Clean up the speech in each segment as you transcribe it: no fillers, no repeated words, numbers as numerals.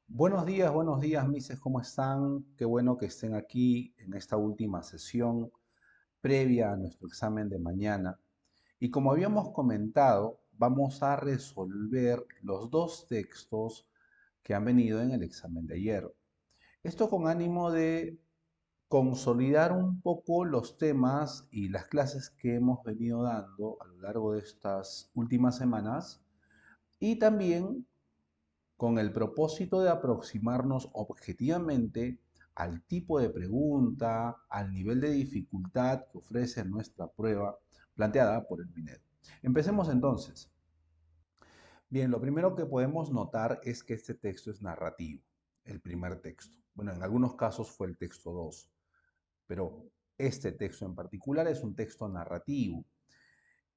Buenos días, Mises, ¿cómo están? Qué bueno que estén aquí en esta última sesión previa a nuestro examen de mañana. Y como habíamos comentado, vamos a resolver los dos textos que han venido en el examen de ayer. Esto con ánimo de consolidar un poco los temas y las clases que hemos venido dando a lo largo de estas últimas semanas y también con el propósito de aproximarnos objetivamente al tipo de pregunta, al nivel de dificultad que ofrece nuestra prueba planteada por el Minedo. Empecemos entonces. Bien, lo primero que podemos notar es que este texto es narrativo, el primer texto. Bueno, en algunos casos fue el texto 2, pero este texto en particular es un texto narrativo.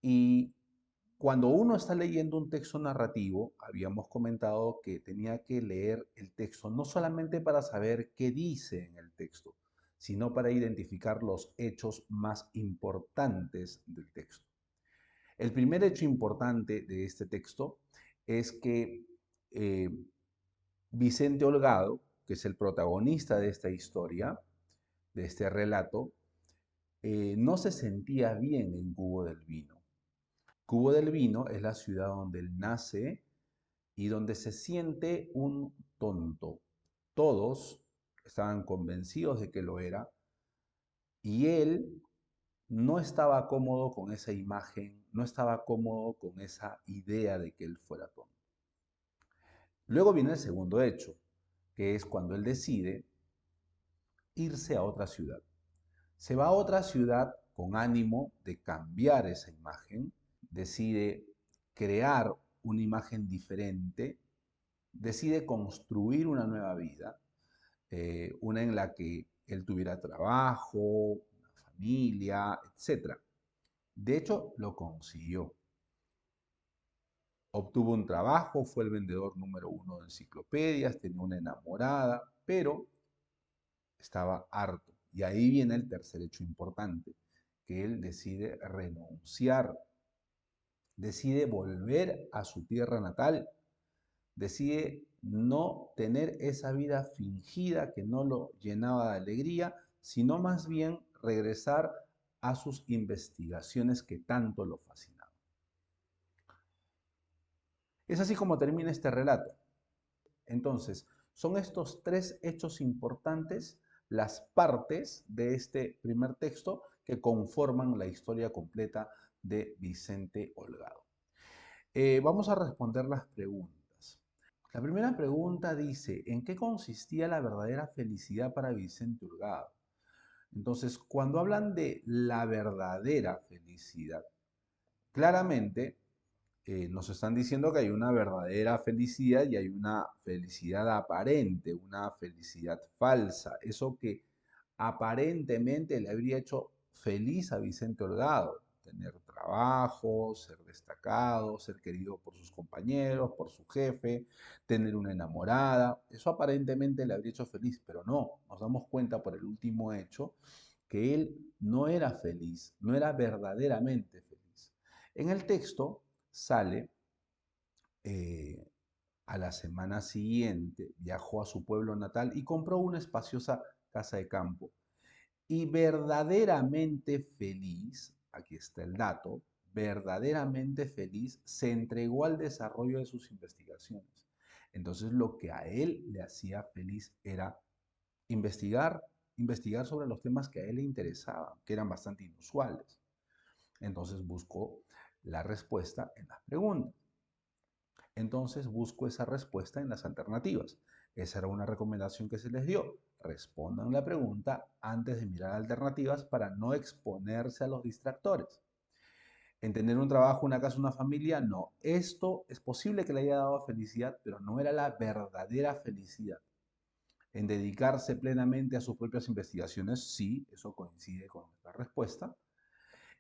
Y cuando uno está leyendo un texto narrativo, habíamos comentado que tenía que leer el texto no solamente para saber qué dice en el texto, sino para identificar los hechos más importantes del texto. El primer hecho importante de este texto es que eh, Vicente Holgado, que es el protagonista de esta historia, de este relato, no se sentía bien en Cubo del Vino. Cubo del Vino es la ciudad donde él nace y donde se siente un tonto. Todos estaban convencidos de que lo era y él no estaba cómodo con esa imagen, no estaba cómodo con esa idea de que él fuera tonto. Luego viene el segundo hecho, que es cuando él decide irse a otra ciudad. Se va a otra ciudad con ánimo de cambiar esa imagen, decide crear una imagen diferente, decide construir una nueva vida, una en la que él tuviera trabajo, una familia, etc. De hecho, lo consiguió. Obtuvo un trabajo, fue el vendedor número uno de enciclopedias, tenía una enamorada, pero estaba harto. Y ahí viene el tercer hecho importante, que él decide renunciar, decide volver a su tierra natal, decide no tener esa vida fingida que no lo llenaba de alegría, sino más bien regresar a sus investigaciones que tanto lo fascinaban. Es así como termina este relato. Entonces, son estos tres hechos importantes las partes de este primer texto que conforman la historia completa de Vicente Holgado. Vamos a responder las preguntas. La primera pregunta dice, ¿en qué consistía la verdadera felicidad para Vicente Holgado? Entonces, cuando hablan de la verdadera felicidad, claramente nos están diciendo que hay una verdadera felicidad y hay una felicidad aparente, una felicidad falsa. Eso que aparentemente le habría hecho feliz a Vicente Holgado, tener trabajo, ser destacado, ser querido por sus compañeros, por su jefe, tener una enamorada. Eso aparentemente le habría hecho feliz, pero no, nos damos cuenta por el último hecho que él no era feliz, no era verdaderamente feliz. En el texto sale eh, a la semana siguiente, viajó a su pueblo natal y compró una espaciosa casa de campo. Y verdaderamente feliz, aquí está el dato, verdaderamente feliz, se entregó al desarrollo de sus investigaciones. Entonces lo que a él le hacía feliz era investigar, investigar sobre los temas que a él le interesaban, que eran bastante inusuales. Entonces buscó la respuesta en las preguntas. Entonces busco esa respuesta en las alternativas. Esa era una recomendación que se les dio. Respondan la pregunta antes de mirar alternativas para no exponerse a los distractores. En tener un trabajo, una casa, una familia, no. Esto es posible que le haya dado felicidad, pero no era la verdadera felicidad. En dedicarse plenamente a sus propias investigaciones, sí, eso coincide con nuestra respuesta,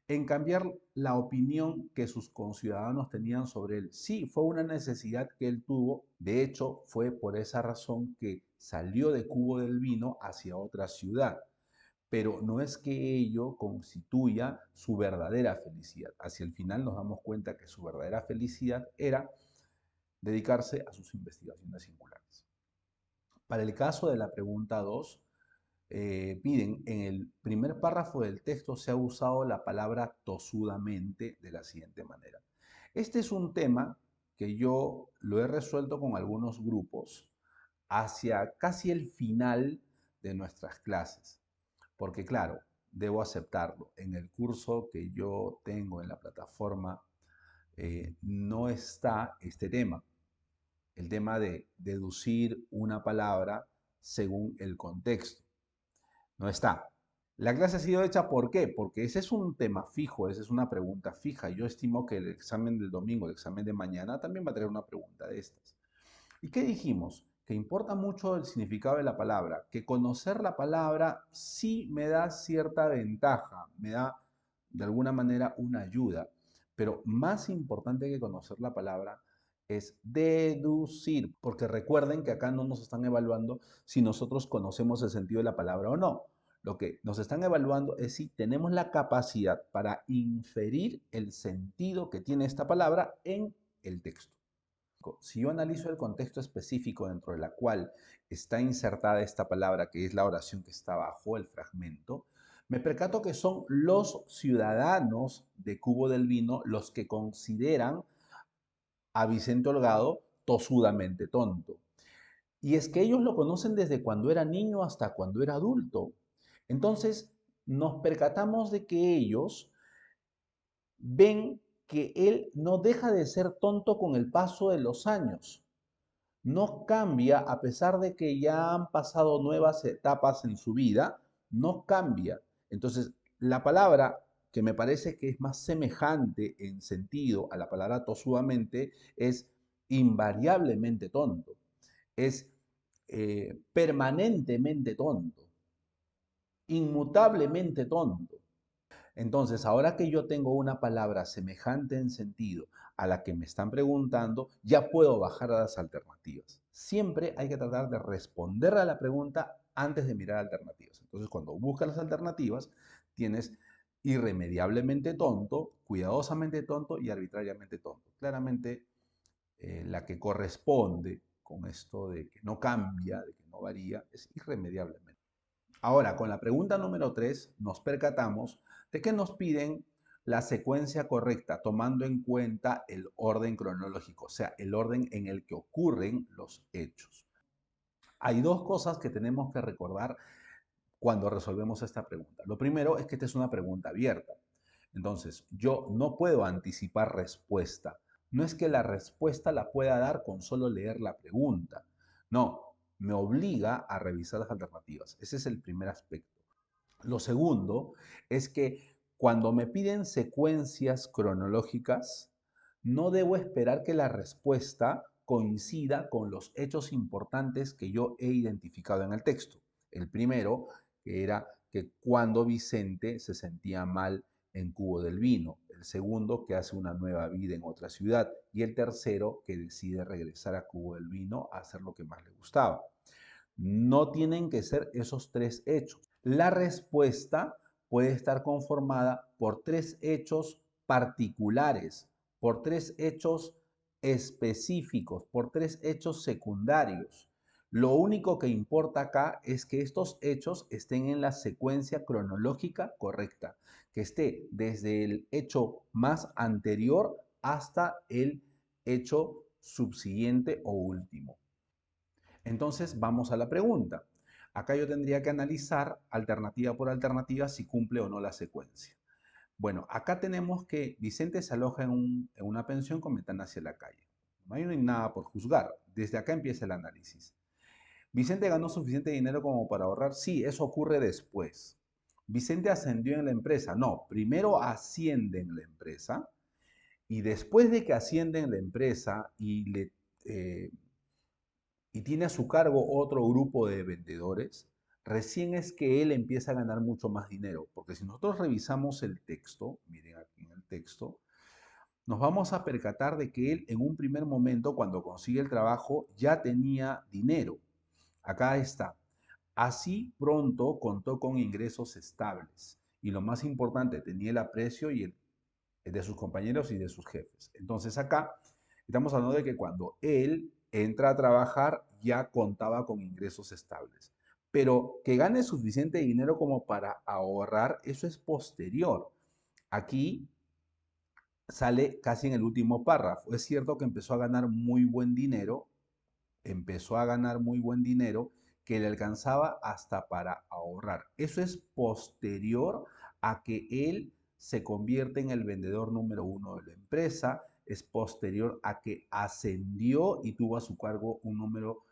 en cambiar la opinión que sus conciudadanos tenían sobre él. Sí, fue una necesidad que él tuvo. De hecho, fue por esa razón que salió de Cubo del Vino hacia otra ciudad. Pero no es que ello constituya su verdadera felicidad. Hacia el final nos damos cuenta que su verdadera felicidad era dedicarse a sus investigaciones singulares. Para el caso de la pregunta 2, piden, en el primer párrafo del texto se ha usado la palabra tosudamente de la siguiente manera. Este es un tema que yo lo he resuelto con algunos grupos hacia casi el final de nuestras clases. Porque claro, debo aceptarlo, en el curso que yo tengo en la plataforma no está este tema, el tema de deducir una palabra según el contexto. No está. La clase ha sido hecha ¿por qué? Porque ese es un tema fijo, esa es una pregunta fija. Yo estimo que el examen del domingo, el examen de mañana, también va a tener una pregunta de estas. ¿Y qué dijimos? Que importa mucho el significado de la palabra, que conocer la palabra sí me da cierta ventaja, me da de alguna manera una ayuda, pero más importante que conocer la palabra es deducir, porque recuerden que acá no nos están evaluando si nosotros conocemos el sentido de la palabra o no. Lo que nos están evaluando es si tenemos la capacidad para inferir el sentido que tiene esta palabra en el texto. Si yo analizo el contexto específico dentro de la cual está insertada esta palabra, que es la oración que está bajo el fragmento, me percato que son los ciudadanos de Cubo del Vino los que consideran a Vicente Holgado tosudamente tonto. Y es que ellos lo conocen desde cuando era niño hasta cuando era adulto. Entonces, nos percatamos de que ellos ven que él no deja de ser tonto con el paso de los años. No cambia a pesar de que ya han pasado nuevas etapas en su vida, no cambia. Entonces, la palabra que me parece que es más semejante en sentido a la palabra tosudamente es invariablemente tonto, es permanentemente tonto, inmutablemente tonto. Entonces, ahora que yo tengo una palabra semejante en sentido a la que me están preguntando, ya puedo bajar a las alternativas. Siempre hay que tratar de responder a la pregunta antes de mirar alternativas. Entonces, cuando buscas las alternativas, tienes irremediablemente tonto, cuidadosamente tonto y arbitrariamente tonto. Claramente, la que corresponde con esto de que no cambia, de que no varía, es irremediablemente. Ahora, con la pregunta número 3, nos percatamos de que nos piden la secuencia correcta, tomando en cuenta el orden cronológico, o sea, el orden en el que ocurren los hechos. Hay dos cosas que tenemos que recordar cuando resolvemos esta pregunta. Lo primero es que esta es una pregunta abierta. Entonces, yo no puedo anticipar respuesta. No es que la respuesta la pueda dar con solo leer la pregunta. No, me obliga a revisar las alternativas. Ese es el primer aspecto. Lo segundo es que cuando me piden secuencias cronológicas, no debo esperar que la respuesta coincida con los hechos importantes que yo he identificado en el texto. El primero, que era que cuando Vicente se sentía mal en Cubo del Vino. El segundo, que hace una nueva vida en otra ciudad. Y el tercero, que decide regresar a Cubo del Vino a hacer lo que más le gustaba. No tienen que ser esos tres hechos. La respuesta puede estar conformada por tres hechos particulares, por tres hechos específicos, por tres hechos secundarios. Lo único que importa acá es que estos hechos estén en la secuencia cronológica correcta, que esté desde el hecho más anterior hasta el hecho subsiguiente o último. Entonces vamos a la pregunta. Acá yo tendría que analizar alternativa por alternativa si cumple o no la secuencia. Bueno, acá tenemos que Vicente se aloja en una pensión con ventana hacia la calle. No hay nada por juzgar. Desde acá empieza el análisis. ¿Vicente ganó suficiente dinero como para ahorrar? Sí, eso ocurre después. ¿Vicente ascendió en la empresa? No, primero asciende en la empresa y después de que asciende en la empresa y tiene a su cargo otro grupo de vendedores, recién es que él empieza a ganar mucho más dinero. Porque si nosotros revisamos el texto, miren aquí en el texto, nos vamos a percatar de que él en un primer momento, cuando consigue el trabajo, ya tenía dinero. Acá está. Así pronto contó con ingresos estables. Y lo más importante, tenía el aprecio y el de sus compañeros y de sus jefes. Entonces acá estamos hablando de que cuando él entra a trabajar, ya contaba con ingresos estables. Pero que gane suficiente dinero como para ahorrar, eso es posterior. Aquí sale casi en el último párrafo. Es cierto que empezó a ganar muy buen dinero, que le alcanzaba hasta para ahorrar. Eso es posterior a que él se convierte en el vendedor número uno de la empresa, es posterior a que ascendió y tuvo a su cargo un número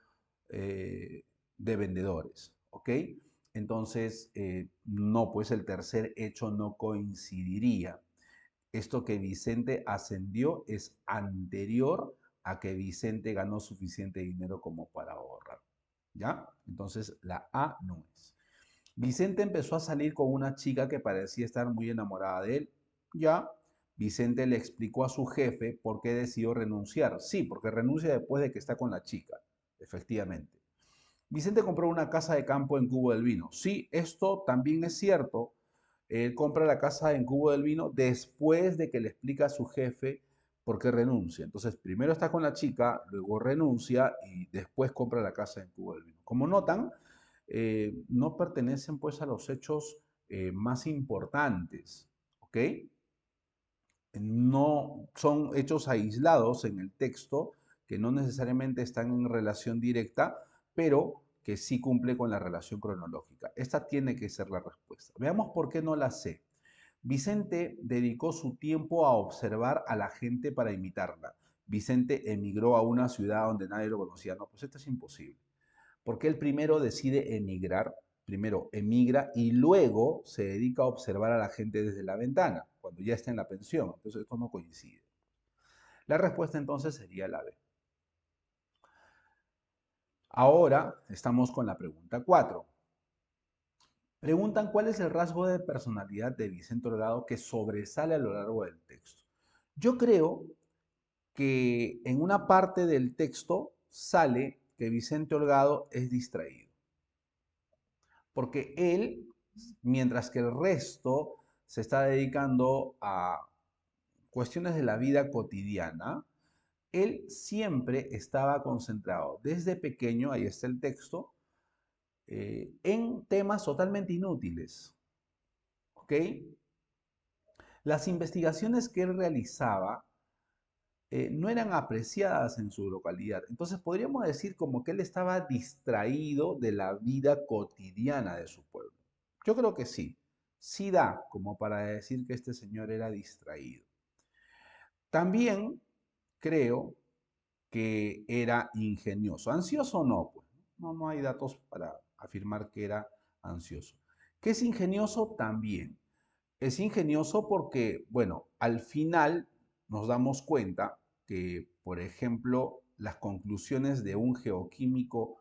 eh, de vendedores, ¿ok? Entonces, no, pues el tercer hecho no coincidiría. Esto que Vicente ascendió es anterior a que Vicente ganó suficiente dinero como para ahorrar. ¿Ya? Entonces la A no es. Vicente empezó a salir con una chica que parecía estar muy enamorada de él. Ya. Vicente le explicó a su jefe por qué decidió renunciar. Sí, porque renuncia después de que está con la chica, efectivamente. Vicente compró una casa de campo en Cubo del Vino. Sí, esto también es cierto. Él compra la casa en Cubo del Vino después de que le explica a su jefe por qué renuncia. Entonces, primero está con la chica, luego renuncia y después compra la casa en Cubo del Vino. Como notan, no pertenecen pues a los hechos más importantes, ¿ok? No son hechos aislados en el texto que no necesariamente están en relación directa, pero que sí cumple con la relación cronológica. Esta tiene que ser la respuesta. Veamos por qué no la sé. Vicente dedicó su tiempo a observar a la gente para imitarla. Vicente emigró a una ciudad donde nadie lo conocía. No, pues esto es imposible. Porque él primero decide emigrar, primero emigra y luego se dedica a observar a la gente desde la ventana, cuando ya está en la pensión. Entonces esto no coincide. La respuesta entonces sería la B. Ahora estamos con la pregunta 4. Preguntan cuál es el rasgo de personalidad de Vicente Holgado que sobresale a lo largo del texto. Yo creo que en una parte del texto sale que Vicente Holgado es distraído. Porque él, mientras que el resto se está dedicando a cuestiones de la vida cotidiana, él siempre estaba concentrado desde pequeño, ahí está el texto, en temas totalmente inútiles. ¿Ok? Las investigaciones que él realizaba no eran apreciadas en su localidad. Entonces podríamos decir como que él estaba distraído de la vida cotidiana de su pueblo. Yo creo que sí, sí da como para decir que este señor era distraído. También creo que era ingenioso. ¿Ansioso o no? Pues no hay datos para afirmar que era ansioso. ¿Qué es ingenioso? También. Es ingenioso porque, bueno, al final nos damos cuenta que, por ejemplo, las conclusiones de un geoquímico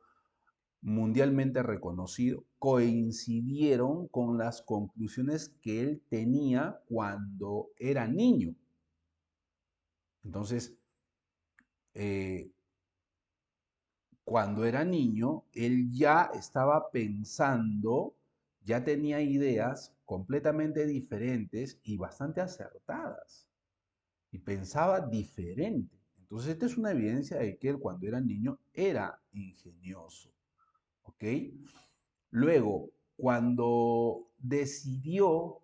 mundialmente reconocido coincidieron con las conclusiones que él tenía cuando era niño. Entonces, eh, cuando era niño, él ya estaba pensando, ya tenía ideas completamente diferentes y bastante acertadas. Y pensaba diferente. Entonces, esta es una evidencia de que él cuando era niño era ingenioso. ¿Ok? Luego, cuando decidió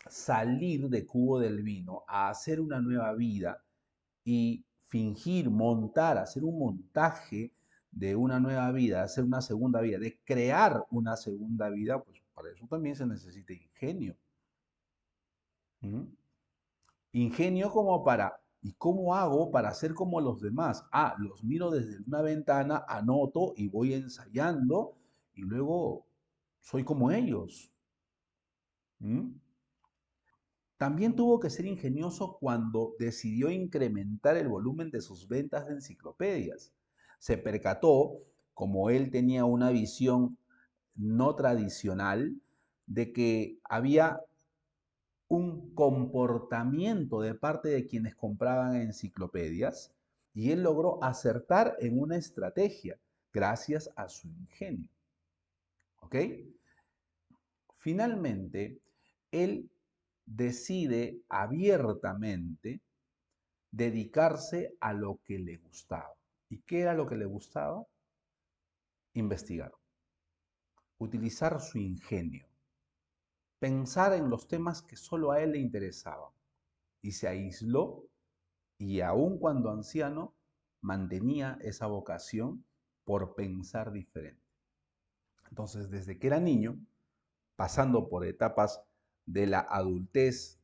salir de Cubo del Vino a hacer una nueva vida y fingir, montar, hacer un montaje de una nueva vida, hacer una segunda vida, de crear una segunda vida, pues para eso también se necesita ingenio. ¿Mm? Ingenio como para, ¿y cómo hago para ser como los demás? Ah, los miro desde una ventana, anoto y voy ensayando y luego soy como ellos. ¿Mm? También tuvo que ser ingenioso cuando decidió incrementar el volumen de sus ventas de enciclopedias. Se percató, como él tenía una visión no tradicional, de que había un comportamiento de parte de quienes compraban enciclopedias y él logró acertar en una estrategia gracias a su ingenio. ¿Ok? Finalmente, él decide abiertamente dedicarse a lo que le gustaba. ¿Y qué era lo que le gustaba? Investigar, utilizar su ingenio, pensar en los temas que solo a él le interesaban. Y se aisló y aun cuando anciano mantenía esa vocación por pensar diferente. Entonces, desde que era niño, pasando por etapas de la adultez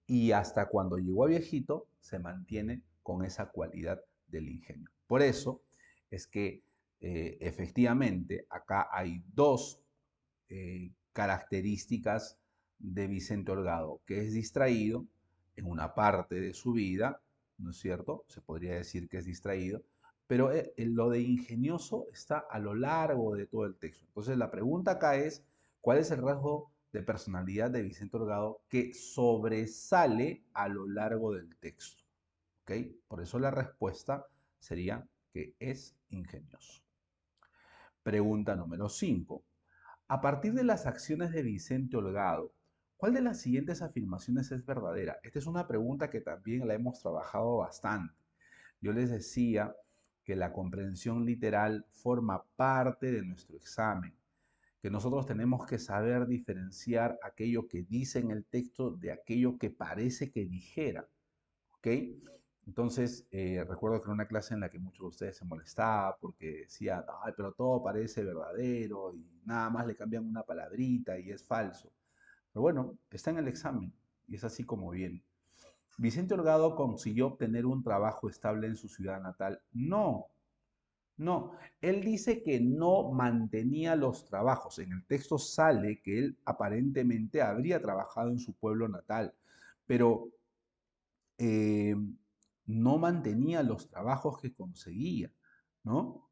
y hasta cuando llegó a viejito, se mantiene con esa cualidad del ingenio. Por eso es que efectivamente acá hay dos características de Vicente Holgado, que es distraído en una parte de su vida, ¿no es cierto? Se podría decir que es distraído, pero lo de ingenioso está a lo largo de todo el texto. Entonces la pregunta acá es, ¿cuál es el rasgo de personalidad de Vicente Holgado que sobresale a lo largo del texto? ¿Ok? Por eso la respuesta sería que es ingenioso. Pregunta número 5. A partir de las acciones de Vicente Holgado, ¿cuál de las siguientes afirmaciones es verdadera? Esta es una pregunta que también la hemos trabajado bastante. Yo les decía que la comprensión literal forma parte de nuestro examen, que nosotros tenemos que saber diferenciar aquello que dice en el texto de aquello que parece que dijera, ¿ok? Entonces, recuerdo que era una clase en la que muchos de ustedes se molestaban porque decían, ay, pero todo parece verdadero y nada más le cambian una palabrita y es falso. Pero bueno, está en el examen y es así como viene. ¿Vicente Holgado consiguió obtener un trabajo estable en su ciudad natal? No, no. Él dice que no mantenía los trabajos. En el texto sale que él aparentemente habría trabajado en su pueblo natal, pero eh, no mantenía los trabajos que conseguía, ¿no?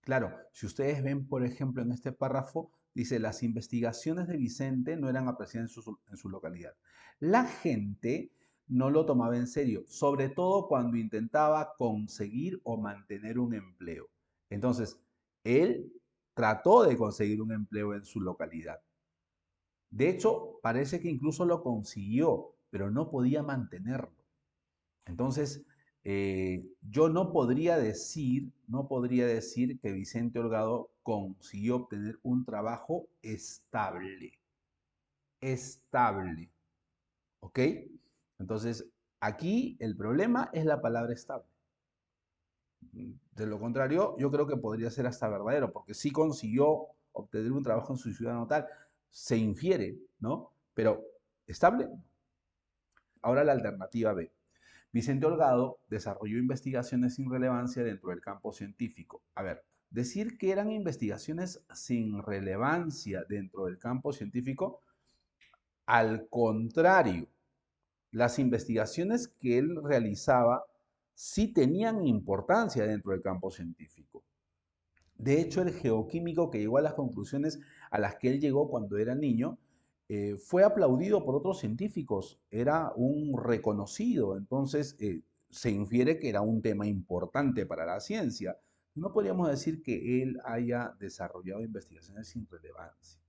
Claro, si ustedes ven, por ejemplo, en este párrafo, dice, las investigaciones de Vicente no eran apreciadas en su localidad. La gente no lo tomaba en serio, sobre todo cuando intentaba conseguir o mantener un empleo. Entonces, él trató de conseguir un empleo en su localidad. De hecho, parece que incluso lo consiguió, pero no podía mantenerlo. Entonces, yo no podría decir que Vicente Holgado consiguió obtener un trabajo estable. Estable. ¿Ok? Entonces, aquí el problema es la palabra estable. De lo contrario, yo creo que podría ser hasta verdadero, porque sí consiguió obtener un trabajo en su ciudad natal, se infiere, ¿no? Pero estable. Ahora la alternativa B. Vicente Holgado desarrolló investigaciones sin relevancia dentro del campo científico. A ver, decir que eran investigaciones sin relevancia dentro del campo científico, al contrario, las investigaciones que él realizaba sí tenían importancia dentro del campo científico. De hecho, el geoquímico que llegó a las conclusiones a las que él llegó cuando era niño fue aplaudido por otros científicos, era un reconocido, entonces se infiere que era un tema importante para la ciencia. No podríamos decir que él haya desarrollado investigaciones sin relevancia.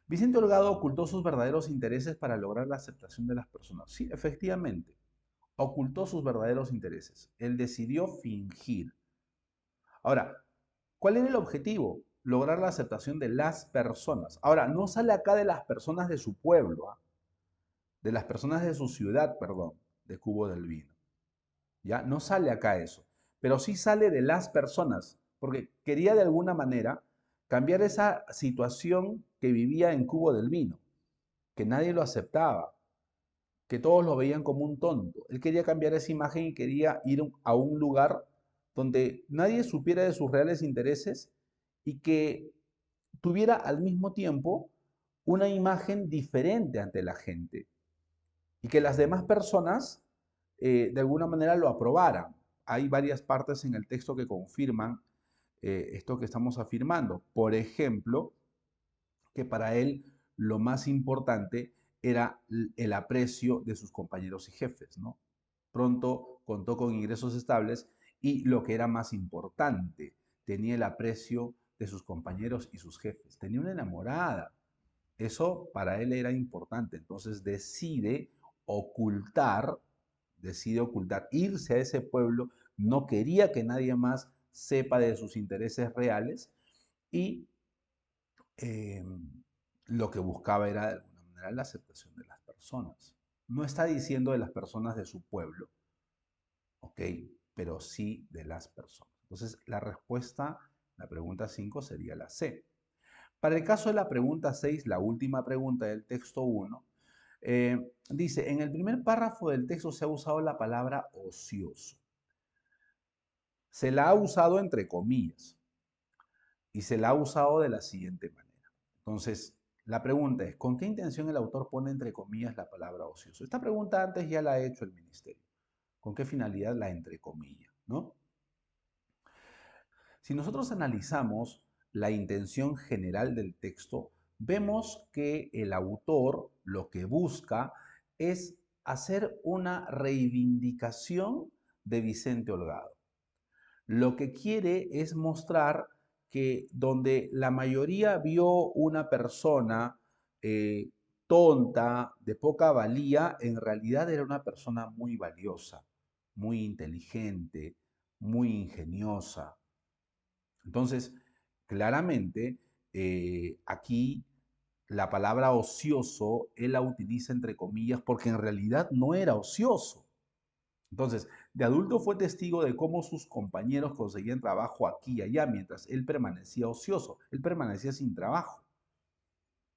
Vicente Holgado ocultó sus verdaderos intereses para lograr la aceptación de las personas. Sí, efectivamente, ocultó sus verdaderos intereses. Él decidió fingir. Ahora, ¿cuál era el objetivo? Lograr la aceptación de las personas. Ahora, no sale acá de las personas de su pueblo, ¿ah? De las personas de su ciudad, perdón, de Cubo del Vino. ¿Ya? No sale acá eso, pero sí sale de las personas, porque quería de alguna manera cambiar esa situación que vivía en Cubo del Vino, que nadie lo aceptaba, que todos lo veían como un tonto. Él quería cambiar esa imagen y quería ir a un lugar donde nadie supiera de sus reales intereses y que tuviera al mismo tiempo una imagen diferente ante la gente y que las demás personas de alguna manera lo aprobaran. Hay varias partes en el texto que confirman esto que estamos afirmando. Por ejemplo, que para él lo más importante era el aprecio de sus compañeros y jefes, ¿no? Pronto contó con ingresos estables y lo que era más importante, tenía el aprecio de sus compañeros y sus jefes. Tenía una enamorada. Eso para él era importante. Entonces decide ocultar, decide ocultar, irse a ese pueblo, no quería que nadie más sepa de sus intereses reales y eh, lo que buscaba era de alguna manera la aceptación de las personas. No está diciendo de las personas de su pueblo, ¿ok? Pero sí de las personas. Entonces, la respuesta, la pregunta 5 sería la C. Para el caso de la pregunta 6, la última pregunta del texto 1, dice, en el primer párrafo del texto se ha usado la palabra ocioso. Se la ha usado entre comillas y se la ha usado de la siguiente manera. Entonces, la pregunta es, ¿con qué intención el autor pone entre comillas la palabra ocioso? Esta pregunta antes ya la ha hecho el ministerio. ¿Con qué finalidad la entrecomilla? ¿No? Si nosotros analizamos la intención general del texto, vemos que el autor lo que busca es hacer una reivindicación de Vicente Holgado. Lo que quiere es mostrar que donde la mayoría vio una persona eh, tonta, de poca valía, en realidad era una persona muy valiosa, muy inteligente, muy ingeniosa. Entonces, claramente, aquí la palabra ocioso él la utiliza entre comillas porque en realidad no era ocioso. Entonces, de adulto fue testigo de cómo sus compañeros conseguían trabajo aquí y allá mientras él permanecía ocioso, él permanecía sin trabajo.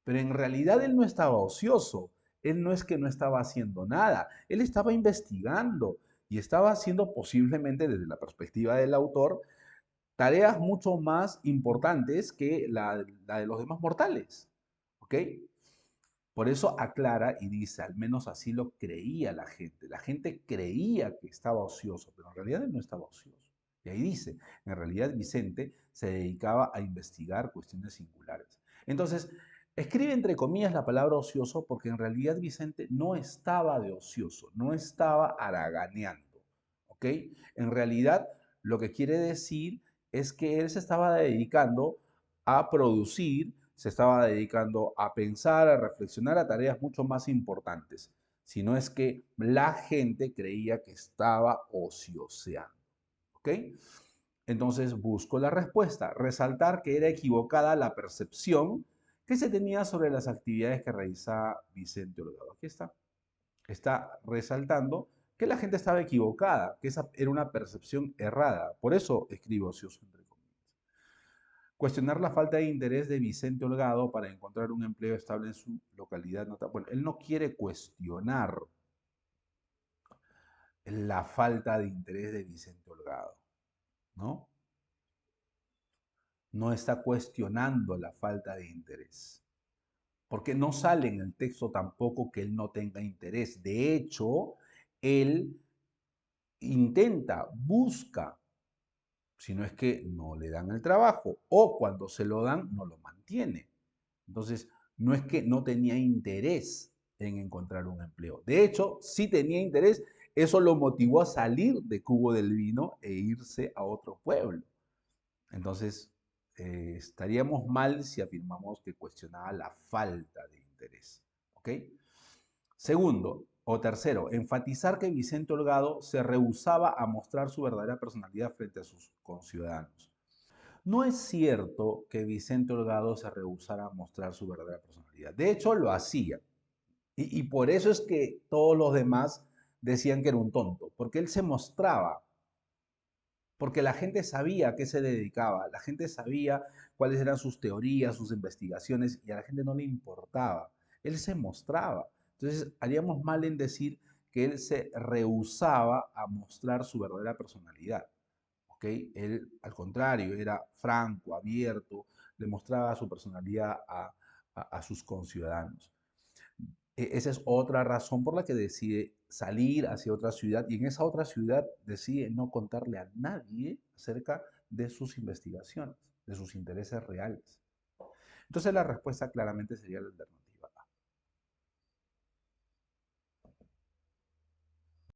Pero en realidad él no estaba ocioso, él no es que no estaba haciendo nada, él estaba investigando y estaba haciendo posiblemente desde la perspectiva del autor tareas mucho más importantes que la de los demás mortales. ¿Ok? Por eso aclara y dice, al menos así lo creía la gente. La gente creía que estaba ocioso, pero en realidad él no estaba ocioso. Y ahí dice, en realidad Vicente se dedicaba a investigar cuestiones singulares. Entonces, escribe entre comillas la palabra ocioso porque en realidad Vicente no estaba de ocioso, no estaba haraganeando. ¿Ok? En realidad lo que quiere decir es que él se estaba dedicando a producir, se estaba dedicando a pensar, a reflexionar a tareas mucho más importantes, si no es que la gente creía que estaba ocioseando. ¿Ok? Entonces busco la respuesta, resaltar que era equivocada la percepción que se tenía sobre las actividades que realizaba Vicente Holgado. Aquí está. Está resaltando que la gente estaba equivocada, que esa era una percepción errada. Por eso escribo ocioso entre comillas. Cuestionar la falta de interés de Vicente Holgado para encontrar un empleo estable en su localidad natal. Bueno, él no quiere cuestionar la falta de interés de Vicente Holgado, ¿no? No está cuestionando la falta de interés, porque no sale en el texto tampoco que él no tenga interés. De hecho, él intenta, busca, si no es que no le dan el trabajo o cuando se lo dan no lo mantiene. Entonces, no es que no tenía interés en encontrar un empleo. De hecho, sí tenía interés. Eso lo motivó a salir de Cubo del Vino e irse a otro pueblo. Entonces, estaríamos mal si afirmamos que cuestionaba la falta de interés. ¿Ok? Segundo, o tercero, enfatizar que Vicente Holgado se rehusaba a mostrar su verdadera personalidad frente a sus conciudadanos. No es cierto que Vicente Holgado se rehusara a mostrar su verdadera personalidad. De hecho, lo hacía. Y por eso es que todos los demás decían que era un tonto, porque él se mostraba, porque la gente sabía a qué se dedicaba, la gente sabía cuáles eran sus teorías, sus investigaciones, y a la gente no le importaba. Él se mostraba. Entonces, haríamos mal en decir que él se rehusaba a mostrar su verdadera personalidad. ¿Ok? Él, al contrario, era franco, abierto, le mostraba su personalidad a sus conciudadanos. Esa es otra razón por la que decide salir hacia otra ciudad y en esa otra ciudad decide no contarle a nadie acerca de sus investigaciones, de sus intereses reales. Entonces la respuesta claramente sería la alternativa.